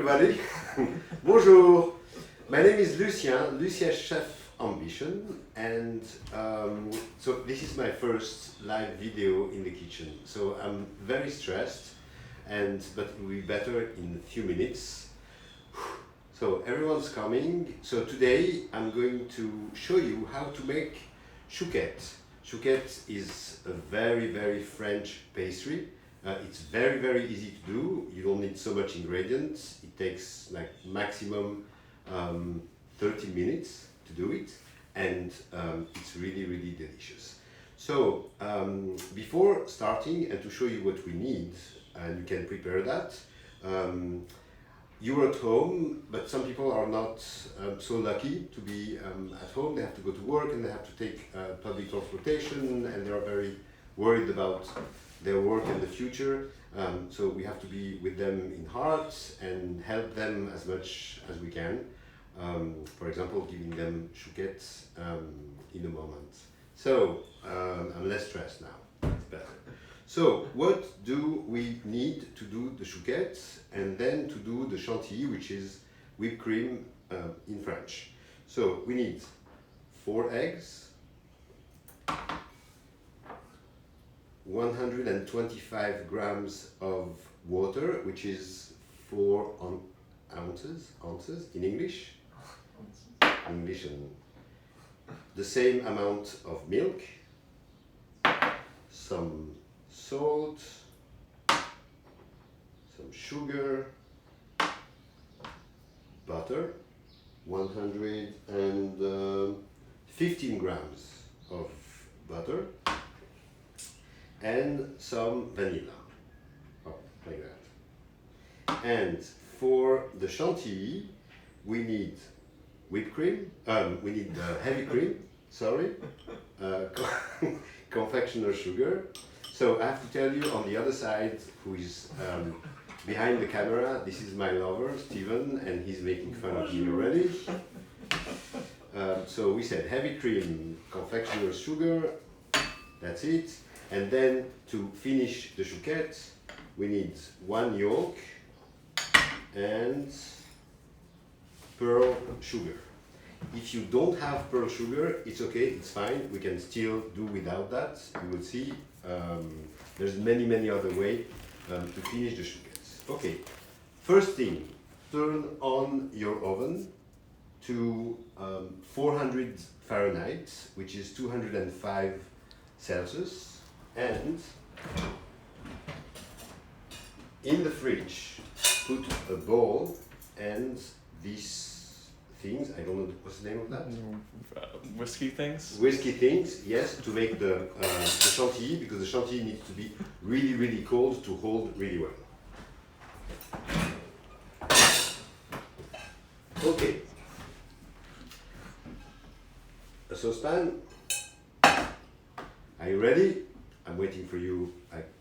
everybody. Bonjour. My name is Lucien Chef Ambition, and so this is my first live video in the kitchen. So I'm very stressed, but it will be better in a few minutes. So everyone's coming. So today I'm going to show you how to make chouquettes. Chouquettes is a very French pastry. It's very easy to do. You don't need so much ingredients. It takes like maximum 30 minutes to do it, and it's really delicious. So before starting and to show you what we need, and you can prepare that, you're at home, but some people are not so lucky to be at home. They have to go to work and they have to take public transportation, and they are very worried about their work in the future. So we have to be with them in heart and help them as much as we can. For example, giving them chouquettes in a moment. So I'm less stressed now. It's better. So what do we need to do the chouquettes and then to do the chantilly, which is whipped cream in French? So we need 4 eggs, 125 grams of water, which is 4 ounces in English. English, and the same amount of milk, some salt, some sugar, butter, 115 grams of butter, and some vanilla, like that. And for the chantilly, we need whipped cream, we need heavy cream, sorry, confectioner sugar. So I have to tell you, on the other side, who is behind the camera, this is my lover, Steven, and he's making fun of me already. So we said heavy cream, confectioner sugar, that's it. And then to finish the chouquette, we need 1 yolk and pearl sugar. If you don't have pearl sugar, it's okay, it's fine. We can still do without that. You will see there's many other ways to finish the chouquettes. Okay, first thing, turn on your oven to 400 Fahrenheit, which is 205 Celsius, and in the fridge put a bowl and these things, I don't know what's the name of that? Whiskey things? Whiskey things, yes, to make the chantilly, because the chantilly needs to be really cold to hold really well. Okay. A saucepan. Are you ready? I'm waiting for you like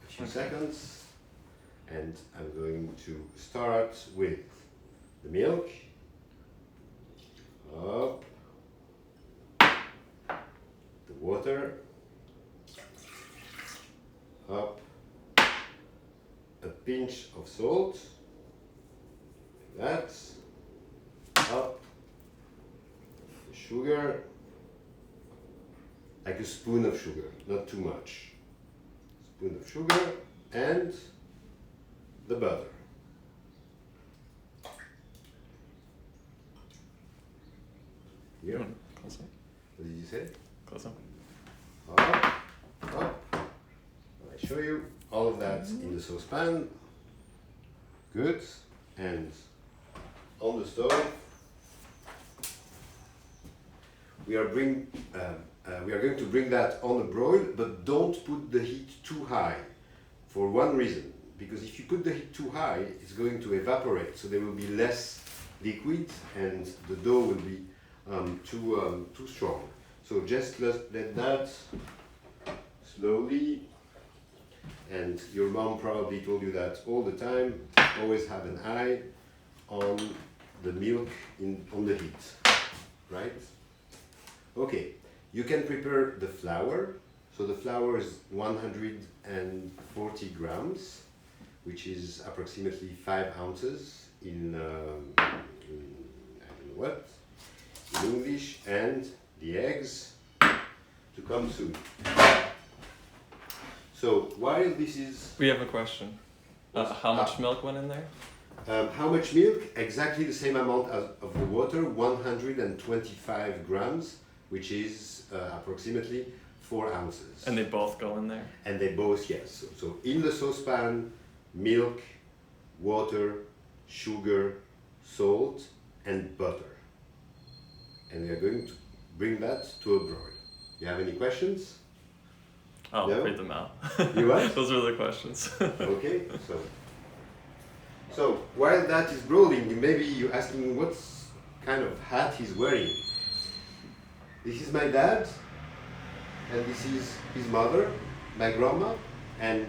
a few seconds, and I'm going to start with the milk. Up, the water, up, a pinch of salt, like that, up, the sugar, like a spoon of sugar, not too much, spoon of sugar, and the butter. Here. Closer. What did you say? Closer. Up. I show you all of that in the saucepan. Good. And on the stove, we are going to bring that on a broil, but don't put the heat too high for one reason. Because if you put the heat too high, it's going to evaporate, so there will be less liquid and the dough will be too strong. So just let that slowly, and your mom probably told you that all the time, always have an eye on the milk on the heat, right? Okay, you can prepare the flour. So the flour is 140 grams, which is approximately 5 ounces in I don't know what, in English, and the eggs to come soon. So while this is... We have a question. How much milk went in there? How much milk? Exactly the same amount as of the water, 125 grams, which is approximately 4 ounces. And they both go in there? And they both, yes. So in the saucepan, milk, water, sugar, salt, and butter. And we are going to bring that to a broil. You have any questions? I'll No? read them out. You what? Those are the questions. Okay, so while that is broiling, maybe you're asking what kind of hat he's wearing. This is my dad, and this is his mother, my grandma, and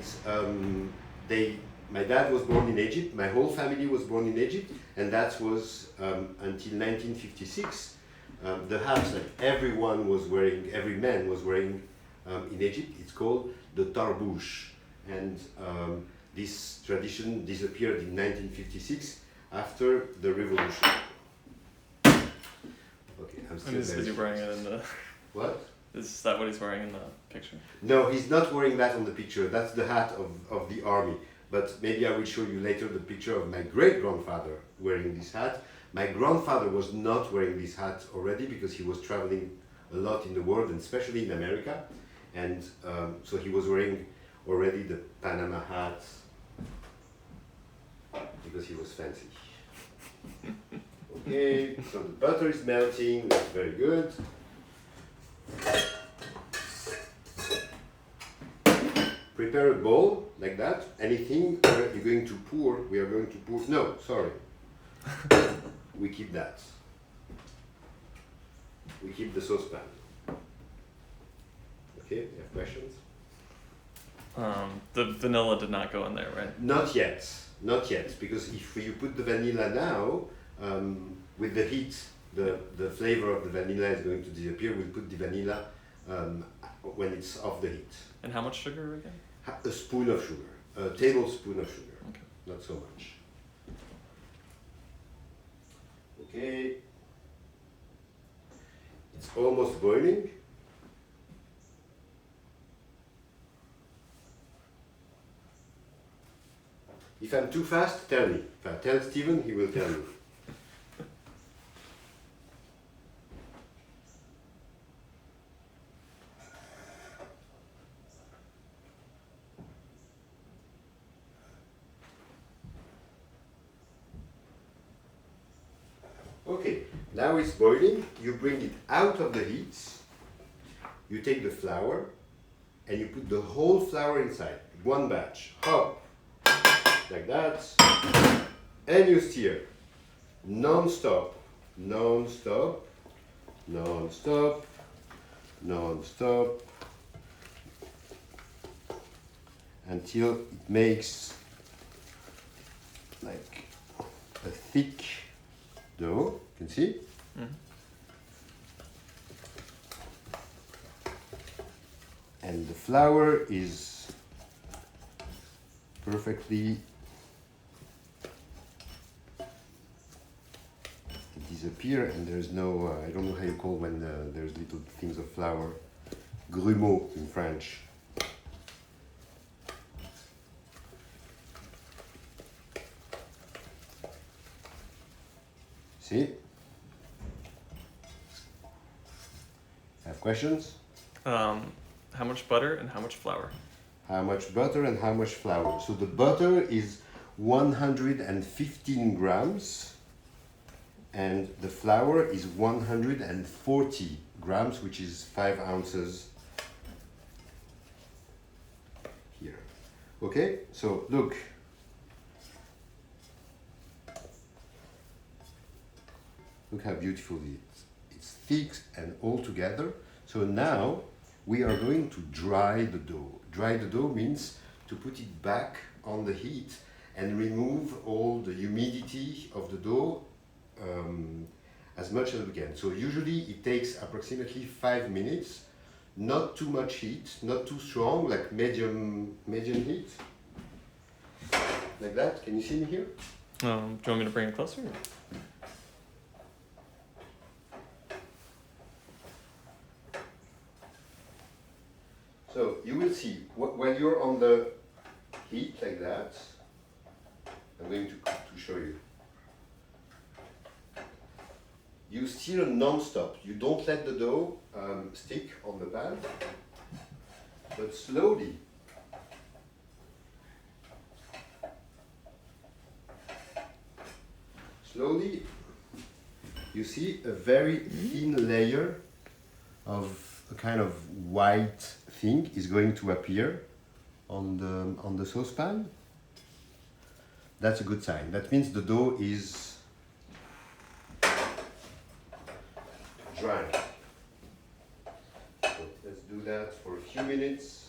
my dad was born in Egypt, my whole family was born in Egypt, and that was until 1956. The hats that everyone was wearing, every man was wearing in Egypt, it's called the tarbouche. And this tradition disappeared in 1956 after the revolution. Okay, I'm still Is he wearing it in the... What? Is that what he's wearing in the picture? No, he's not wearing that on the picture. That's the hat of the army. But maybe I will show you later the picture of my great-grandfather wearing this hat. My grandfather was not wearing this hat already because he was traveling a lot in the world, and especially in America. And so he was wearing already the Panama hat because he was fancy. Okay, so the butter is melting, that's very good. Prepare a bowl like that, anything where you're going to pour, we are going to pour, no, sorry. We keep that. We keep the saucepan. Okay, you have questions? The vanilla did not go in there, right? Not yet, not yet, because if you put the vanilla now, with the heat, the flavor of the vanilla is going to disappear. We'll put the vanilla when it's off the heat. And how much sugar again? A spoon of sugar, a tablespoon of sugar, Okay. not so much. Okay, it's almost boiling. If I'm too fast, tell me. If I tell Steven, he will tell me. Okay, now it's boiling. You bring it out of the heat. You take the flour and you put the whole flour inside. One batch. Hop. Like that, and you stir non-stop, non-stop, non-stop, non-stop, until it makes like a thick dough. You can see. Mm-hmm. And the flour is perfectly disappear, and there's no, I don't know how you call when there's little things of flour, grumeaux in French. See? Have questions? How much butter and how much flour? How much butter and how much flour? So the butter is 115 grams. And the flour is 140 grams, which is 5 ounces here. Okay, so look. Look how beautiful it is. It's thick and all together. So now we are going to dry the dough. Dry the dough means to put it back on the heat and remove all the humidity of the dough as much as we can. So usually it takes approximately 5 minutes, not too much heat, not too strong, like medium heat. Like that, can you see me here? Do you want me to bring it closer? So you will see, when you're on the heat like that, I'm going to show you. You stir non-stop. You don't let the dough stick on the pan, but slowly. Slowly, you see a very thin layer of a kind of white thing is going to appear on the saucepan. That's a good sign. That means the dough is dry. So let's do that for a few minutes.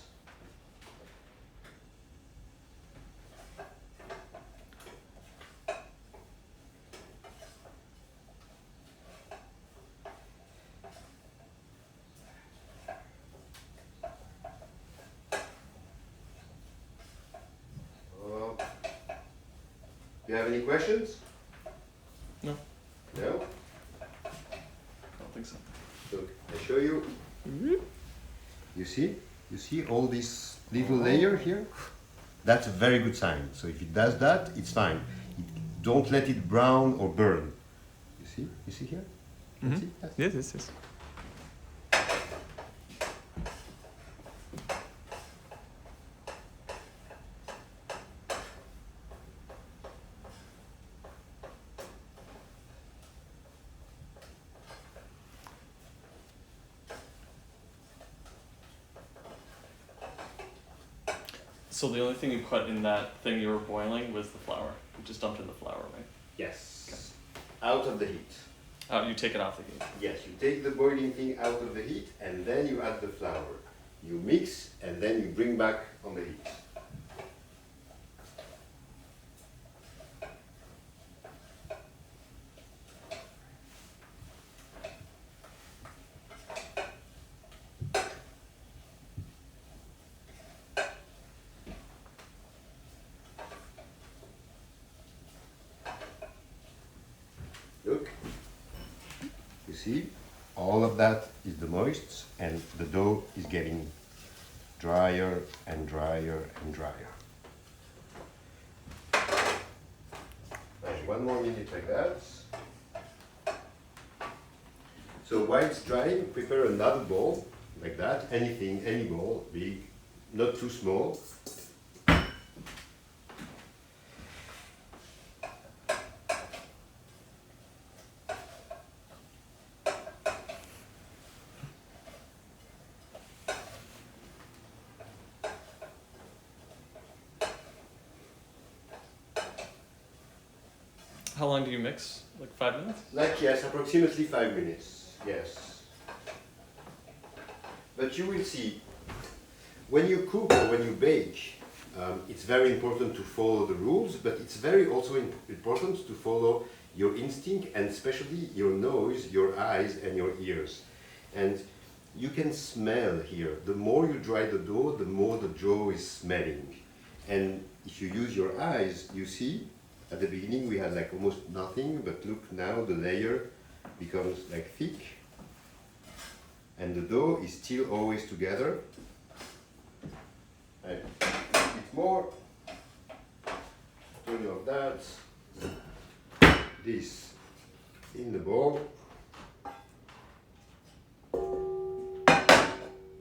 Do you have any questions? No. No? I don't think so. Look, I show you. You see? You see all this little layer here? That's a very good sign. So if it does that, it's fine. Don't let it brown or burn. You see? You see here? Mm-hmm. See? That's Yes, yes, yes. So the only thing you put in that thing you were boiling was the flour. You just dumped in the flour, right? Yes. Out of the heat. Oh, you take it off the heat. Yes, you take the boiling thing out of the heat and then you add the flour. You mix and then you bring back on the heat. Look, you see, all of that is the moist and the dough is getting drier and drier and drier. And one more minute like that. So while it's drying, prepare another bowl like that, anything, any bowl, big, not too small. How long do you mix? Like 5 minutes? Like, yes, approximately 5 minutes, yes. But you will see, when you cook or when you bake, it's very important to follow the rules, but it's very also important to follow your instinct and especially your nose, your eyes and your ears. And you can smell here. The more you dry the dough, the more the dough is smelling. And if you use your eyes, you see, at the beginning we had like almost nothing, but look now the layer becomes like thick. And the dough is still always together. And it's more, turn off that, this in the bowl.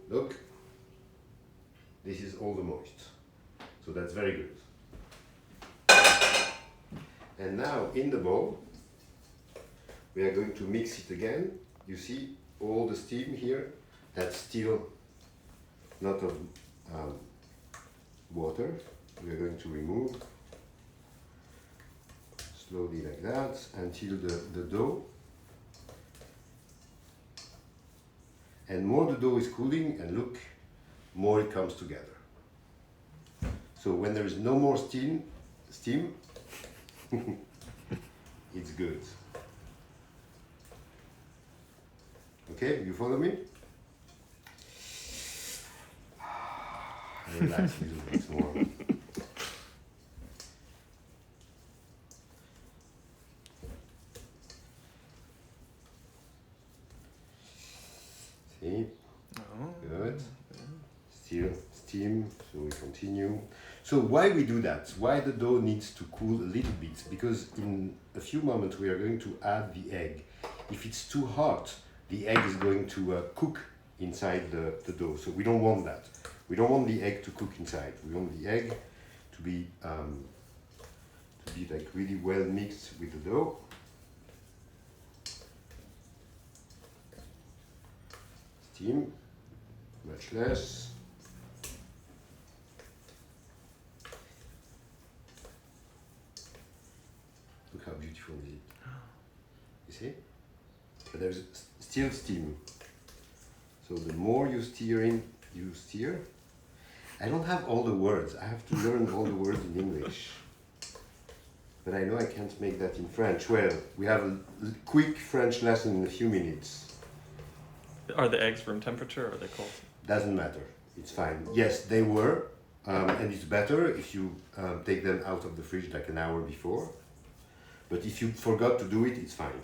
Look, this is all the moist. So that's very good. And now in the bowl, we are going to mix it again. You see all the steam here, that's still not of water. We are going to remove slowly like that until the dough. And more the dough is cooling, and look, more it comes together. So when there is no more steam, it's good. Okay, you follow me? Relax a little bit more. steam, so we continue. So why we do that? Why the dough needs to cool a little bit? Because in a few moments we are going to add the egg. If it's too hot, the egg is going to cook inside the dough. So we don't want that. We don't want the egg to cook inside. We want the egg to be like really well mixed with the dough. Steam, much less. Look how beautiful it is. You see? But there's still steam. So the more you steer. I don't have all the words. I have to learn all the words in English. But I know I can't make that in French. Well, we have a quick French lesson in a few minutes. Are the eggs room temperature or are they cold? Doesn't matter. It's fine. Yes, they were. And it's better if you take them out of the fridge like an hour before. But if you forgot to do it, it's fine.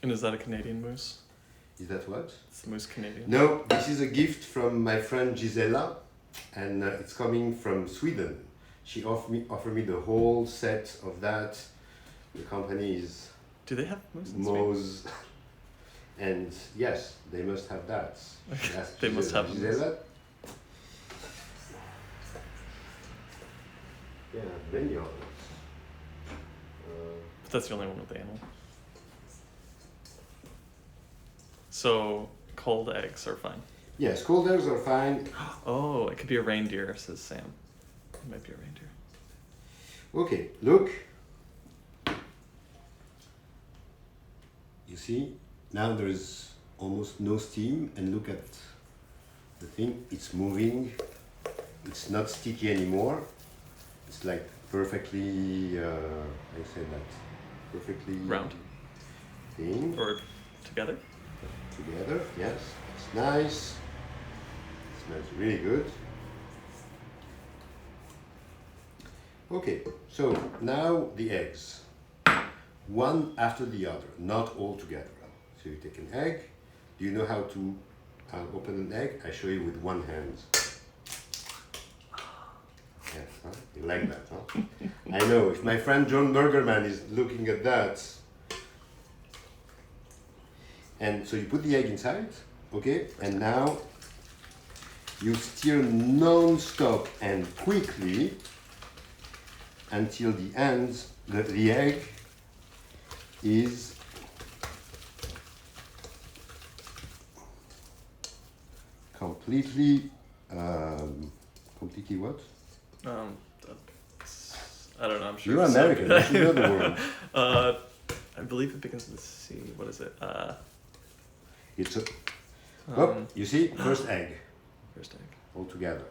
And is that a Canadian mousse? Is that what? Is the mousse Canadian? No, this is a gift from my friend Gisela, and it's coming from Sweden. She offered me the whole set of that. The company is Do they have mousse in Sweden? Mose, and yes, they must have that. They must have Gisela. Yeah, many others. But that's the only one with the animal. So cold eggs are fine. Yes, cold eggs are fine. Oh, it could be a reindeer, says Sam. It might be a reindeer. Okay, look. You see, now there is almost no steam, and look at the thing. It's moving. It's not sticky anymore. It's like perfectly, I say that, perfectly Round. Thing. Or together? Together, yes. It's nice. It smells really good. Okay, so now the eggs. One after the other, not all together. So you take an egg. Do you know how to open an egg? I show you with one hand. Yes, huh? You like that, huh? I know, if my friend John Bergerman is looking at that. And so you put the egg inside, okay? And now you stir non-stop and quickly until the end, the egg is completely, completely what? I don't know, I'm sure. You're American, you should know the word. I believe it begins with C. What is it? It's a, oh, you see, first egg. First egg. All together.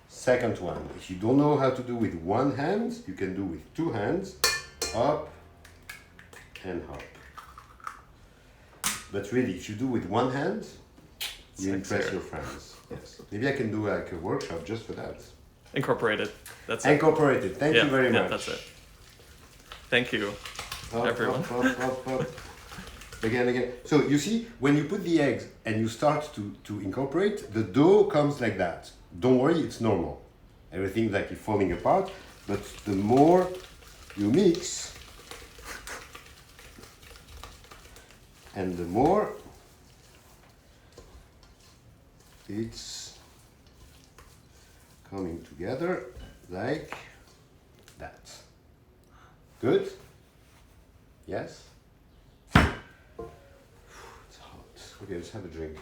Second one, if you don't know how to do with one hand, you can do with two hands, up and up. But really, if you do with one hand, you impress your friends. Yes. Maybe I can do like a workshop just for that. Incorporated. That's it. Incorporated. Thank you very much. That's it. Thank you, everyone. Up. Again. So you see, when you put the eggs and you start to incorporate, the dough comes like that. Don't worry, it's normal. Everything's like falling apart, but the more you mix, and the more it's coming together like that. Good? Yes? It's hot. Okay, let's have a drink.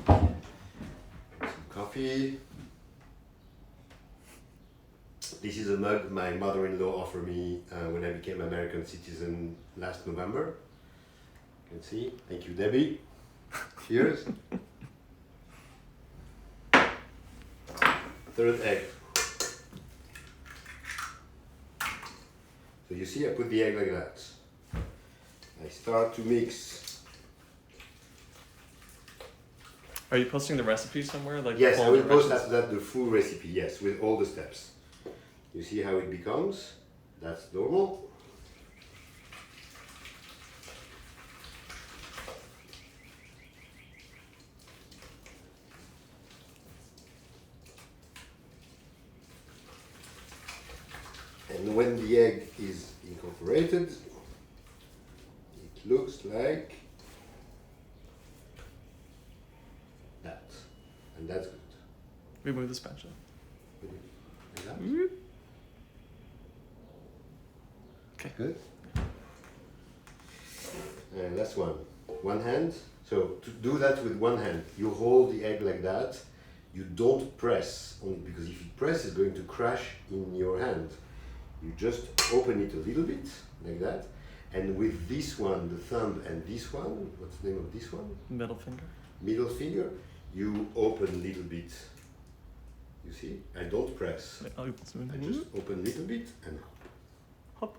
Some coffee. This is a mug my mother-in-law offered me when I became American citizen last November. You can see. Thank you, Debbie. Cheers. Third egg. So you see, I put the egg like that. I start to mix. Are you posting the recipe somewhere? Like Yes, I all will the post directions? after that the full recipe, yes, with all the steps. You see how it becomes? That's normal. And when the egg is incorporated, it looks like that. And that's good. Remove the spatula. Like that. Okay. Good. And last one. One hand. So to do that with one hand, you hold the egg like that. You don't press on it, because if you press, it's going to crash in your hand. You just open it a little bit like that. And with this one, the thumb, and this one, what's the name of this one? Middle finger. Middle finger. You open a little bit. You see? I don't press. I just open a little bit and hop.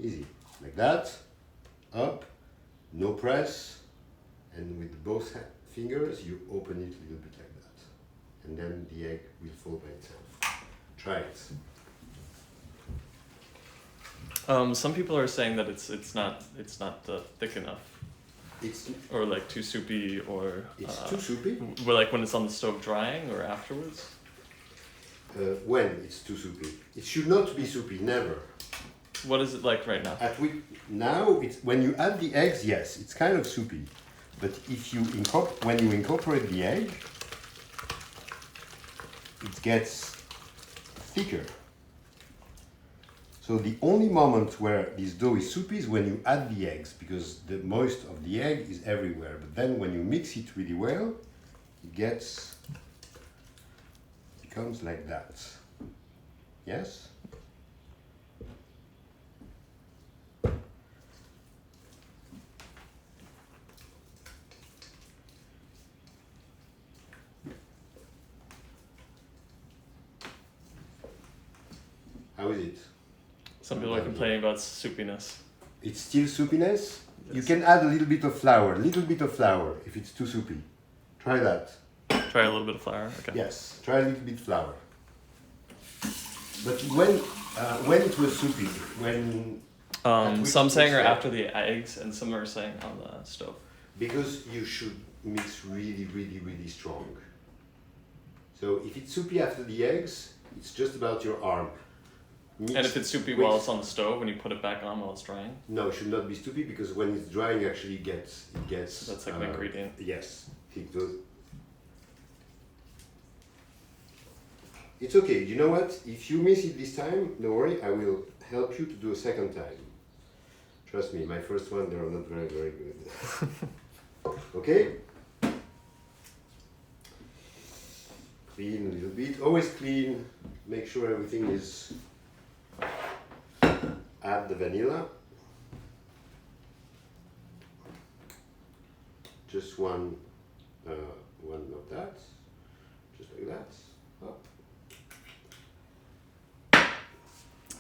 Easy. Like that. Up. No press. And with both fingers, you open it a little bit like that. And then the egg will fall by itself. Try it. Some people are saying that it's not thick enough. It's or like too soupy, or it's too soupy. Like when it's on the stove drying, or afterwards. When it's too soupy, it should not be soupy. Never. What is it like right now? Now it's when you add the eggs. Yes, it's kind of soupy, but if you when you incorporate the egg, it gets thicker. So the only moment where this dough is soupy is when you add the eggs, because the moist of the egg is everywhere. But then when you mix it really well, it becomes like that. Yes? How is it? Some people are complaining about soupiness. It's still soupiness? Yes. You can add a little bit of flour if it's too soupy. Try that. Try a little bit of flour? Okay. Yes, try a little bit flour. But when it was soupy, some saying are after the eggs, and some are saying on the stove. Because you should mix really, really, really strong. So if it's soupy after the eggs, it's just about your arm. And if it's soupy while it's on the stove, when you put it back on while it's drying? No, it should not be soupy, because when it's drying, actually it gets. That's like an ingredient. Yes, it's okay. You know what? If you miss it this time, don't worry. I will help you to do a second time. Trust me, my first one, they are not very, very good. Okay? Clean a little bit. Always clean. Make sure everything is. Add the vanilla. Just one of that. Just like that. Up.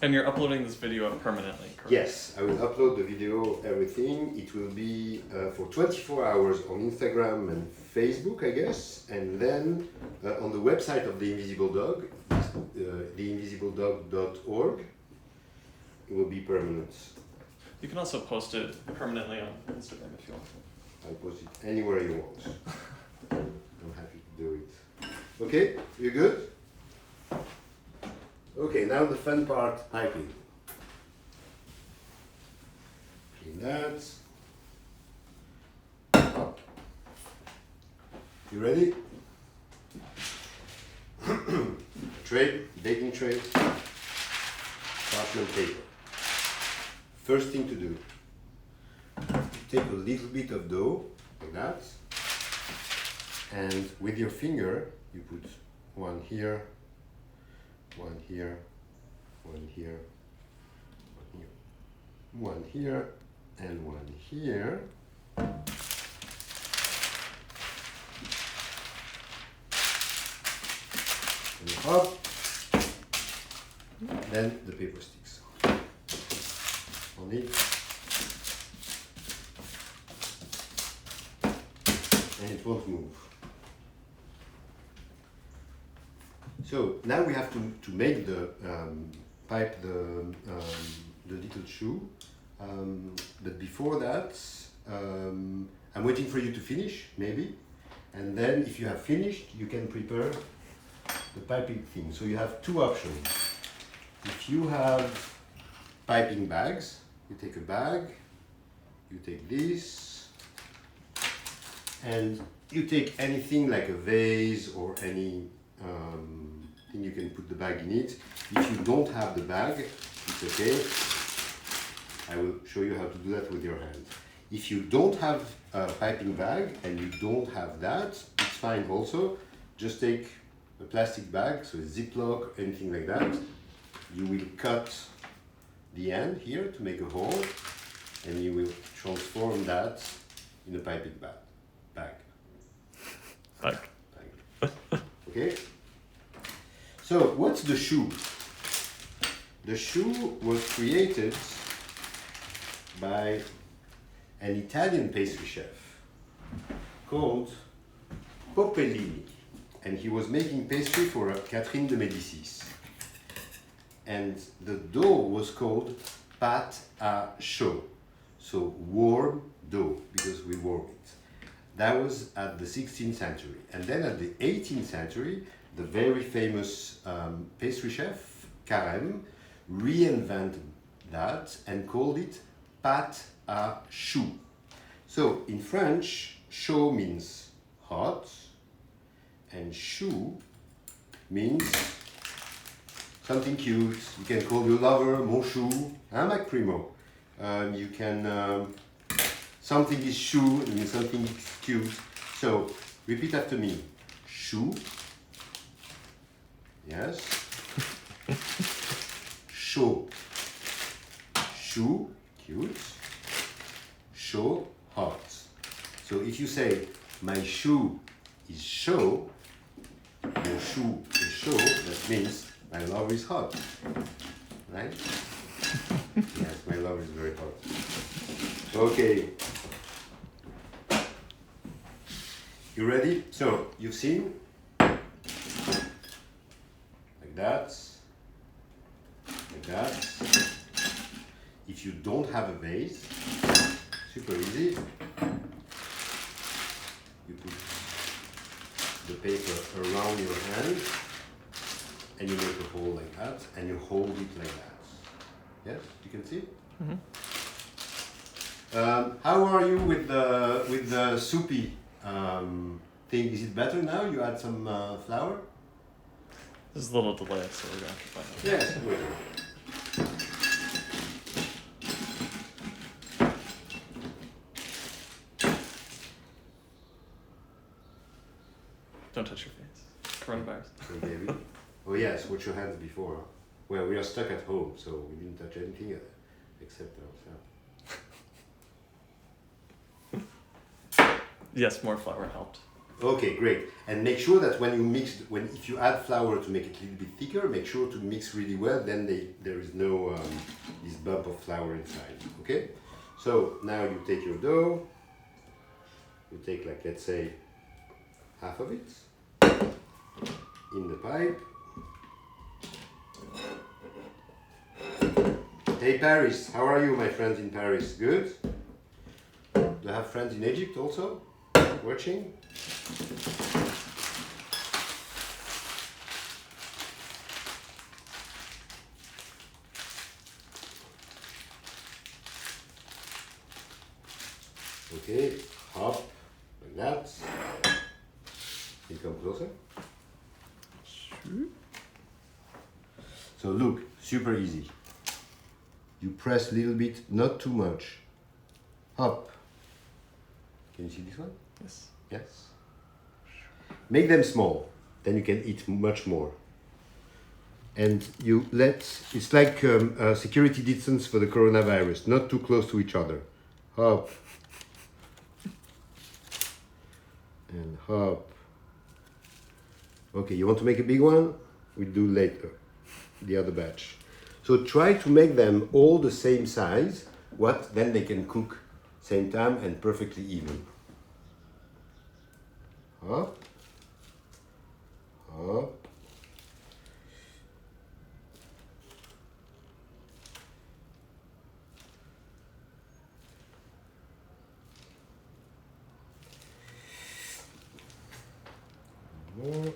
And you're uploading this video up permanently, correct? Yes, I will upload the video, everything. It will be for 24 hours on Instagram and Facebook, I guess. And then on the website of The Invisible Dog, theinvisibledog.org, it will be permanent. You can also post it permanently on Instagram if you want. I'll post it anywhere you want. I'm happy to do it. Okay, you good? Okay, now the fun part, piping. Clean that. Up. You ready? Tray, baking tray, parchment paper. First thing to do, take a little bit of dough, like that, and with your finger, you put one here, one here, one here, one here, and one here. And up, then the paper sticks on it, and it won't move. So now we have to make the pipe the little shoe, but before that I'm waiting for you to finish, maybe, and then if you have finished, you can prepare the piping thing. So you have two options. if you have piping bags, you take a bag, you take this, and you take anything like a vase or any thing you can put the bag in it. If you don't have the bag, it's okay. I will show you how to do that with your hand. If you don't have a piping bag and you don't have that, it's fine also. Just take a plastic bag, so a Ziploc, anything like that. You will cut the end here to make a hole, and you will transform that in a piping bag. Okay? So, what's the choux? The choux was created by an Italian pastry chef called Popellini, and he was making pastry for Catherine de Médicis. And the dough was called pâte à chaud, so warm dough, because we warm it. That was at the 16th century. And then at the 18th century, the very famous pastry chef, Carême, reinvented that and called it pâte à choux. So in French, chaud means hot, and choux means something cute. You can call your lover mon chou, hein, Mac Primo. You can, something is chou, it means something is cute. So repeat after me. Chou. Yes. Chaud. Chou, cute. Chaud, hot. So if you say, my shoe is chaud, your shoe is chaud, that means my love is hot. Right? Yes, my love is very hot. Okay. You ready? So, you've seen? Like that. Like that. If you don't have a vase, super easy. You put the paper around your hand and you make a hole like that and you hold it like that. Yes, you can see? Mm-hmm. How are you with the soupy thing? Is it better now? You add some flour? There's a little delay, so we're going to have to find out. Yes, good. Don't touch your face. Coronavirus. Okay, baby. Oh yes, wash your hands before. Huh? Well, we are stuck at home, so we didn't touch anything except ourselves. Yes, more flour helped. Okay, great. And make sure that when you mix, if you add flour to make it a little bit thicker, make sure to mix really well. Then there is no this bump of flour inside. Okay. So now you take your dough. You take, like, let's say, half of it in the pipe. Hey Paris, how are you, my friends in Paris? Good? Do you have friends in Egypt also watching? Okay, hop, like that. Can you come closer? Sure. So look, super easy. You press a little bit, not too much. Hop. Can you see this one? Yes. Yes. Make them small, then you can eat much more. And you it's like a security distance for the coronavirus, not too close to each other. Hop. And hop. Okay, you want to make a big one? We'll do later, the other batch. So try to make them all the same size, then they can cook same time and perfectly even. Hop. Hop. More.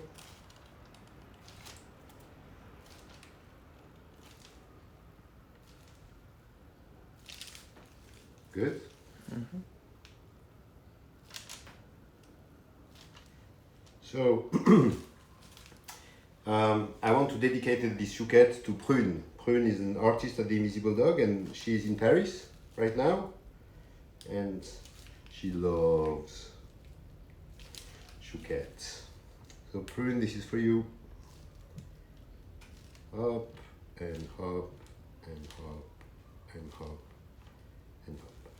Good. Mm-hmm. So, I want to dedicate this chouquette to Prune. Prune is an artist at the Invisible Dog, and she's in Paris right now, and she loves chouquette. So Prune, this is for you. Hop and hop and hop and hop and hop.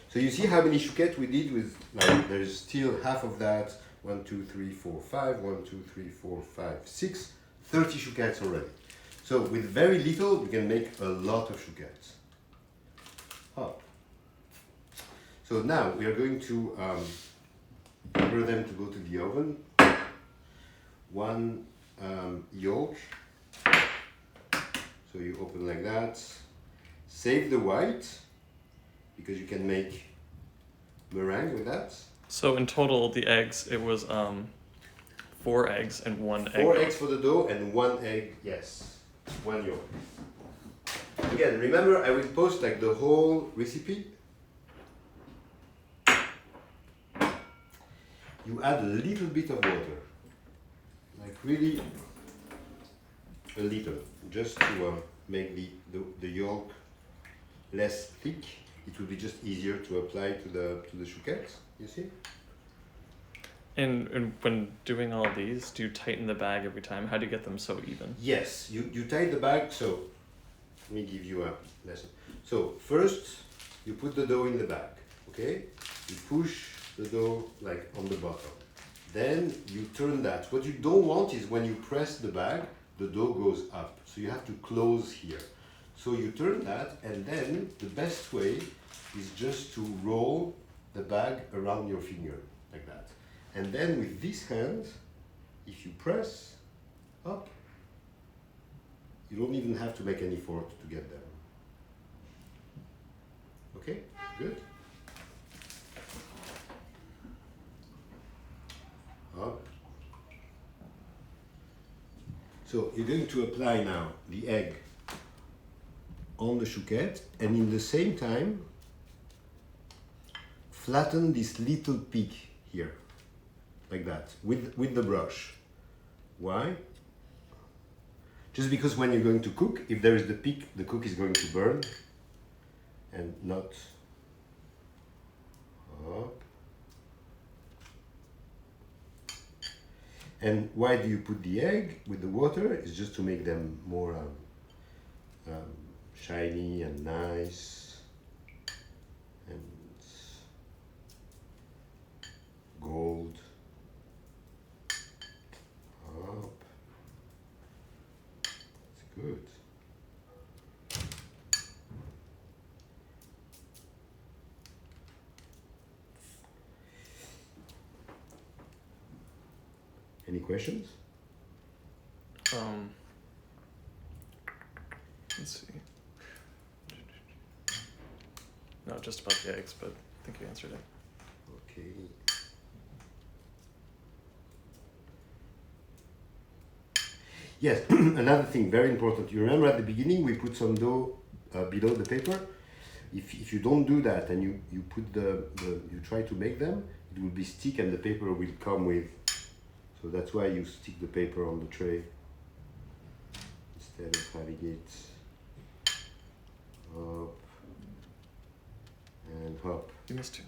So you see how many chouquettes we did with, like, there's still half of that. 1, 2, 3, 4, 5. 1, 2, 3, 4, 5, 6. 30 chouquettes already. So with very little, we can make a lot of chouquettes. Hop. So now we are going to prepare them to go to the oven. 1 yolk. So you open like that. Save the white, because you can make meringue with that. So in total, the eggs, it was 4 eggs and 1 egg. 4 eggs for the dough and 1 egg, yes. 1 yolk. Again, remember, I will post like the whole recipe. You add a little bit of water, like really a little, just to make the yolk less thick. It will be just easier to apply to the chouquettes, you see? And when doing all these, do you tighten the bag every time? How do you get them so even? Yes, you tie the bag. So let me give you a lesson. So first you put the dough in the bag, okay? You push the dough like on the bottom. Then you turn that. What you don't want is when you press the bag, the dough goes up. So you have to close here. So you turn that, and then the best way is just to roll the bag around your finger like that. And then with this hand, if you press up, you don't even have to make any effort to get them. Okay, good. Up. So you're going to apply now the egg on the chouquette, and in the same time flatten this little peak here, like that, with the brush. Why? Just because when you're going to cook, if there is the peak, the cook is going to burn and not up. And why do you put the egg with the water? It's just to make them more shiny and nice and gold. Up. It's good. Any questions? Let's see. No, just about the eggs, but I think you answered it. Okay. Yes, another thing very important. You remember at the beginning we put some dough below the paper. If you don't do that and you put you try to make them, it will be stick and the paper will come with. So that's why you stick the paper on the tray instead of having it up and hop. You missed 2.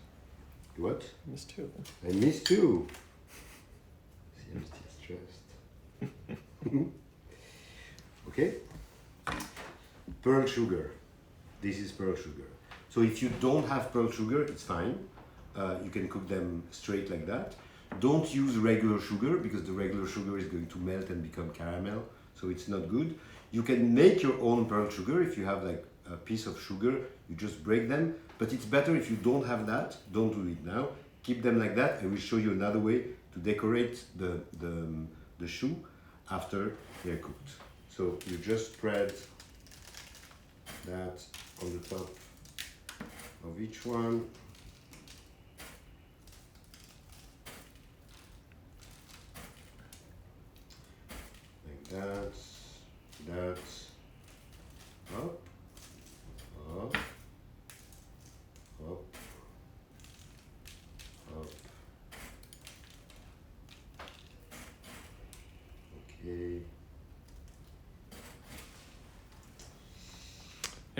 You what? You missed 2. I missed 2. See, I'm still stressed. Okay? Pearl sugar. This is pearl sugar. So if you don't have pearl sugar, it's fine. You can cook them straight like that. Don't use regular sugar because the regular sugar is going to melt and become caramel, so it's not good. You can make your own pearl sugar. If you have like a piece of sugar, you just break them, but it's better if you don't have that. Don't do it now. Keep them like that. I will show you another way to decorate the choux after they're cooked. So you just spread that on the top of each one. Like that, up, up, up,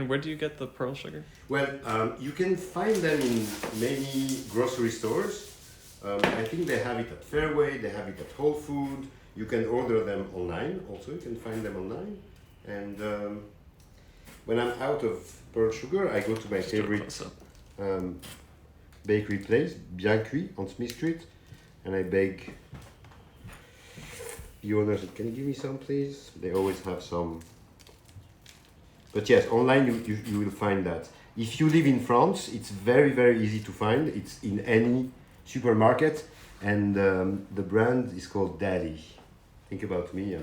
And where do you get the pearl sugar? Well, you can find them in many grocery stores. I think they have it at Fairway, they have it at Whole Food. You can order them online also, you can find them online. And when I'm out of pearl sugar, I go to my favorite bakery place, Bien Cuit, on Smith Street, and I beg the owners, can you give me some please? They always have some. But yes, online you will find that. If you live in France, it's very, very easy to find. It's in any supermarket, and the brand is called Daddy. Think about me.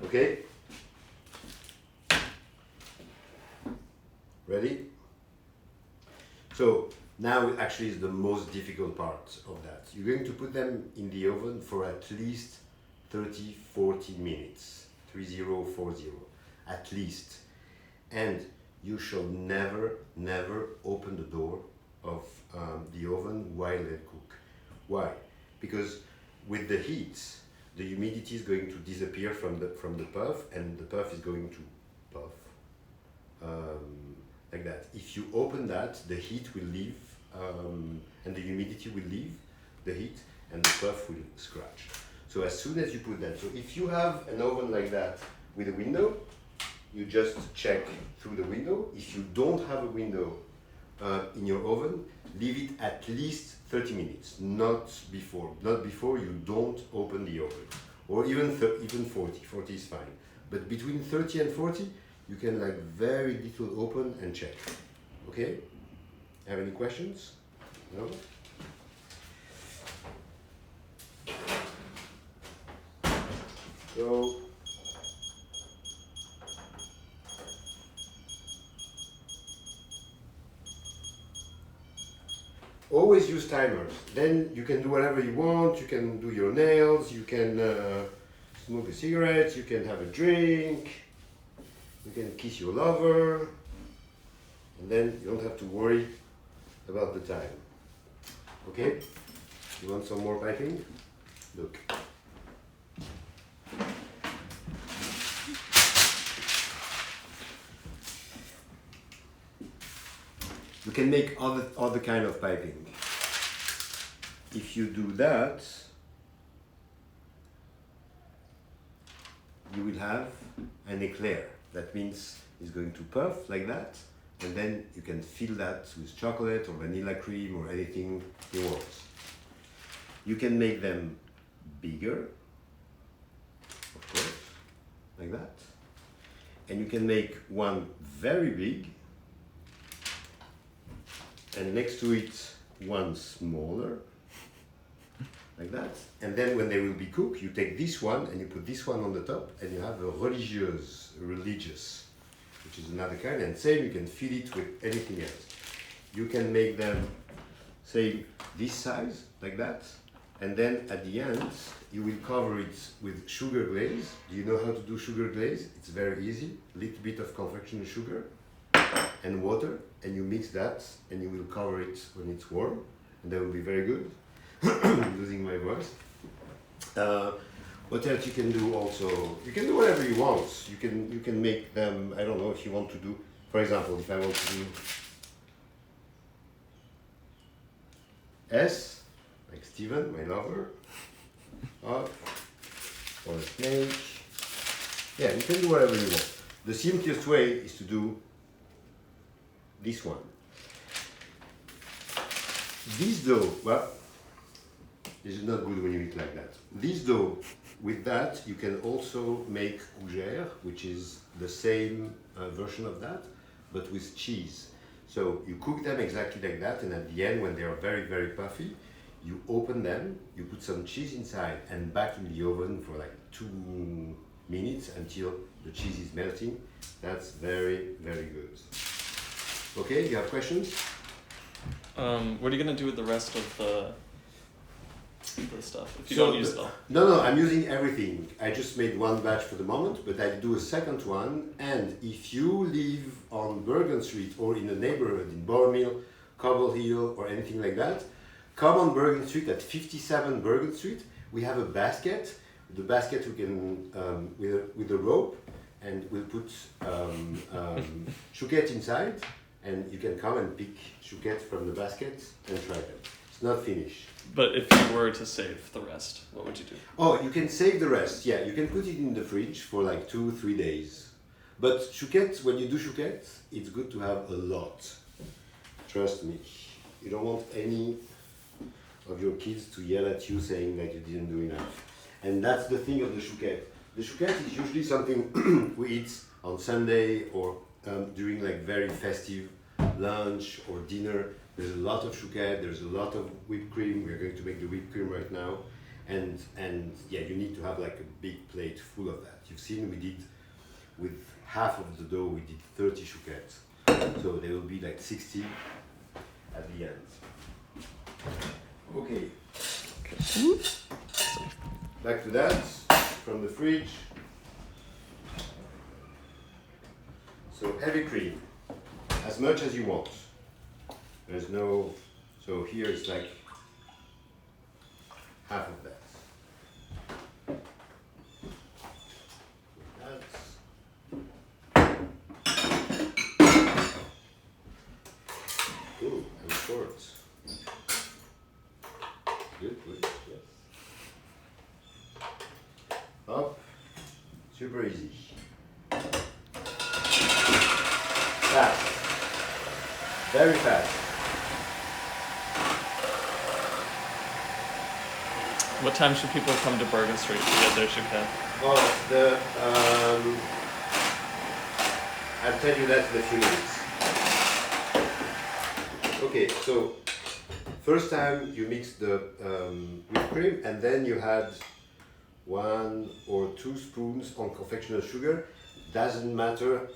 Okay? Ready? So now actually is the most difficult part of that. You're going to put them in the oven for at least 30-40 minutes. 3040 at least, and you shall never open the door of the oven while they cook. Why? Because with the heat the humidity is going to disappear from the puff, and the puff is going to puff like that. If you open that, the heat will leave and the humidity will leave the heat, and the puff will scratch. So as soon as you put that, so if you have an oven like that with a window, you just check through the window. If you don't have a window in your oven, leave it at least 30 minutes, not before. Not before, you don't open the oven. Or even 40, 40 is fine. But between 30 and 40, you can like very little open and check. Okay? Have any questions? No? So, always use timers. Then you can do whatever you want. You can do your nails. You can smoke a cigarette. You can have a drink. You can kiss your lover. And then you don't have to worry about the time. Okay? You want some more piping? Look. You can make other kind of piping. If you do that, you will have an eclair. That means it's going to puff like that, and then you can fill that with chocolate or vanilla cream or anything you want. You can make them bigger, of course, like that. And you can make one very big, and next to it one smaller, like that. And then when they will be cooked, you take this one and you put this one on the top, and you have a religious, which is another kind, and same, you can fill it with anything else. You can make them, say, this size, like that, and then at the end, you will cover it with sugar glaze. Do you know how to do sugar glaze? It's very easy. A little bit of confectionery sugar and water, and you mix that, and you will cover it when it's warm, and that will be very good. I'm losing my voice. What else you can do also? You can do whatever you want. You can make them, I don't know, if you want to do, for example, if I want to do S, like Steven, my lover, up, or a snake. Yeah, you can do whatever you want. The simplest way is to do this one. This dough, well, this is not good when you eat like that. This dough, with that, you can also make gougère, which is the same version of that, but with cheese. So you cook them exactly like that, and at the end, when they are very, very puffy, you open them, you put some cheese inside, and back in the oven for like 2 minutes until the cheese is melting. That's very, very good. Okay, you have questions? What are you gonna do with the rest of the stuff if you don't use it all? No, I'm using everything. I just made one batch for the moment, but I do a second one. And if you live on Bergen Street or in the neighborhood in Bowermill, Cobble Hill, or anything like that, come on Bergen Street at 57 Bergen Street. We have a basket. The basket we can with a rope, and we'll put chouquette inside, and you can come and pick chouquette from the basket and try them. It's not finished. But if you were to save the rest, what would you do? Oh, you can save the rest. Yeah, you can put it in the fridge for like 2-3 days. But chouquette, when you do chouquette, it's good to have a lot. Trust me. You don't want any of your kids to yell at you saying that you didn't do enough. And that's the thing of the chouquette. The chouquette is usually something we eat on Sunday or during like very festive lunch or dinner. There's a lot of chouquette, there's a lot of whipped cream. We're going to make the whipped cream right now. And yeah, you need to have like a big plate full of that. You've seen we did, with half of the dough, we did 30 chouquettes. So there will be like 60 at the end. Okay. Back to that, from the fridge. So heavy cream, as much as you want. There's no, so here it's like half of that. Ooh, I'm short. Good, yes. Up, super easy. Fast, very fast. What time should people come to Bergen Street to get their chouquette? Well, I'll tell you that in a few minutes. Okay, so first time you mix the whipped cream, and then you add 1 or 2 spoons on confectioner sugar. Doesn't matter.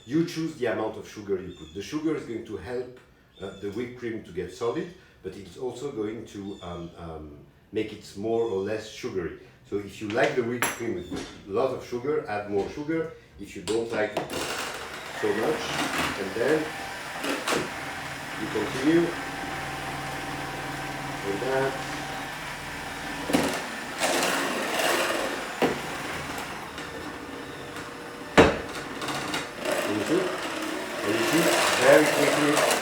You choose the amount of sugar you put. The sugar is going to help the whipped cream to get solid, but it's also going to make it more or less sugary. So if you like the whipped cream with a lot of sugar, add more sugar. If you don't like it so much, and then you continue with that. And you see, very quickly.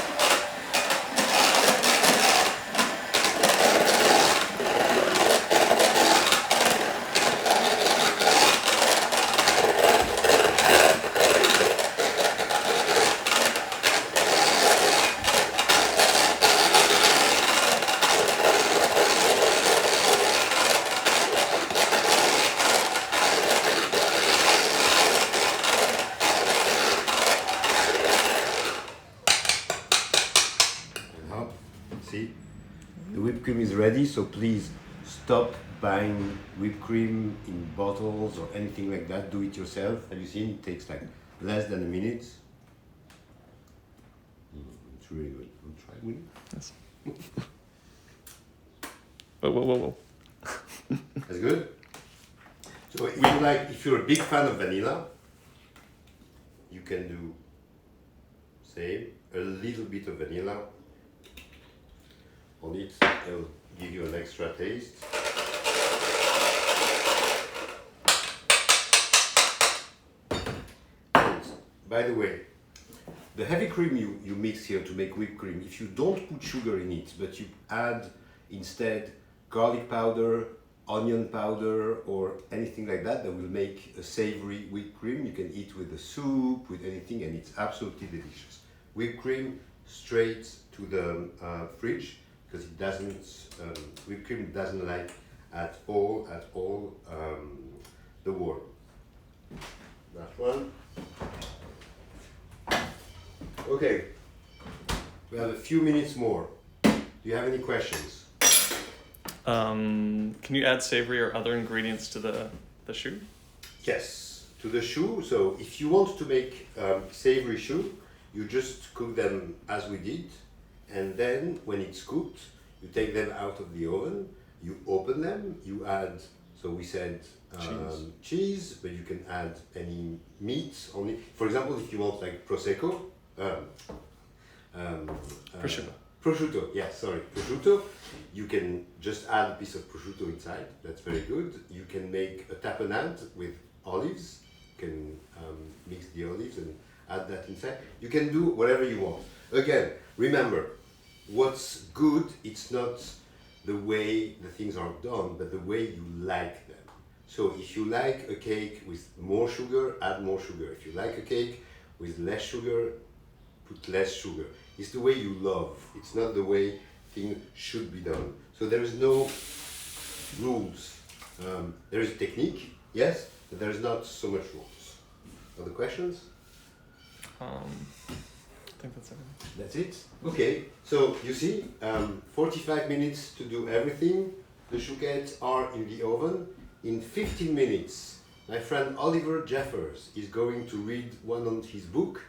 See, the whipped cream is ready, so please stop buying whipped cream in bottles or anything like that. Do it yourself. Have you seen? It takes like less than a minute. It's really good. Want to try it with it? Yes. Whoa. That's good. So if you're a big fan of vanilla, you can do same, a little bit of vanilla on it. It'll give you an extra taste. And by the way, the heavy cream you mix here to make whipped cream, if you don't put sugar in it, but you add instead garlic powder, onion powder, or anything like that, that will make a savory whipped cream. You can eat with the soup, with anything, and it's absolutely delicious. Whipped cream straight to the fridge, because it doesn't, whipped cream doesn't like at all the warm. That one. Okay, we have a few minutes more. Do you have any questions? Can you add savory or other ingredients to the choux? Yes, to the choux. So if you want to make savory choux, you just cook them as we did, and then when it's cooked, you take them out of the oven, you open them, you add, so we said cheese, but you can add any meat on it. For example, if you want like prosciutto, prosciutto, yeah, sorry, prosciutto, you can just add a piece of prosciutto inside. That's very good. You can make a tapenade with olives, can mix the olives and add that inside. You can do whatever you want. Again, remember, what's good, it's not the way the things are done, but the way you like them. So if you like a cake with more sugar, add more sugar. If you like a cake with less sugar, put less sugar. It's the way you love. It's not the way things should be done. So there is no rules. There is a technique, yes, but there is not so much rules. Other questions? I think that's everything. That's it? Okay, so you see, 45 minutes to do everything. The chouquettes are in the oven. In 15 minutes, my friend Oliver Jeffers is going to read one of his book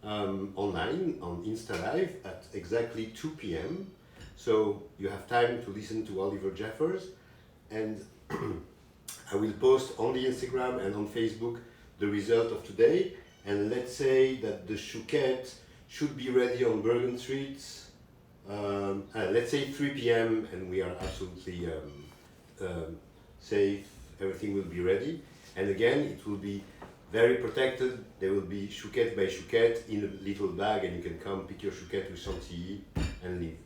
online on Insta Live at exactly 2 p.m. So you have time to listen to Oliver Jeffers, and I will post on the Instagram and on Facebook the result of today. And let's say that the chouquette should be ready on Bergen Street, let's say 3 p.m. and we are absolutely safe, everything will be ready. And again, it will be very protected. There will be chouquette by chouquette in a little bag, and you can come pick your chouquette with chantilly and leave.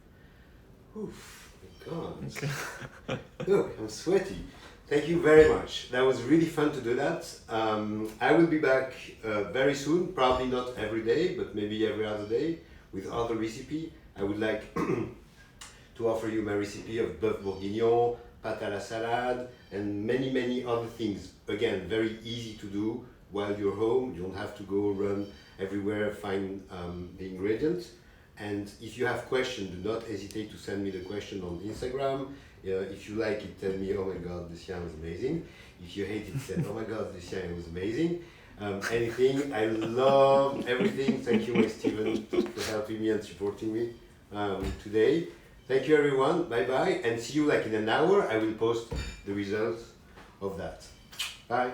Oof, my God. Okay. Look, I'm sweaty. Thank you very much. That was really fun to do that. I will be back very soon, probably not every day, but maybe every other day with other recipe. I would like to offer you my recipe of bœuf bourguignon, pâte à la salade, and many other things. Again, very easy to do while you're home. You don't have to go run everywhere, find the ingredients. And if you have questions, do not hesitate to send me the question on Instagram. If you like it, tell me, oh my God, Lucien was amazing. If you hate it, say, oh my God, Lucien, it was amazing. Anything, I love everything. Thank you, Steven, for helping me and supporting me today. Thank you, everyone. Bye-bye, and see you like in an hour. I will post the results of that. Bye.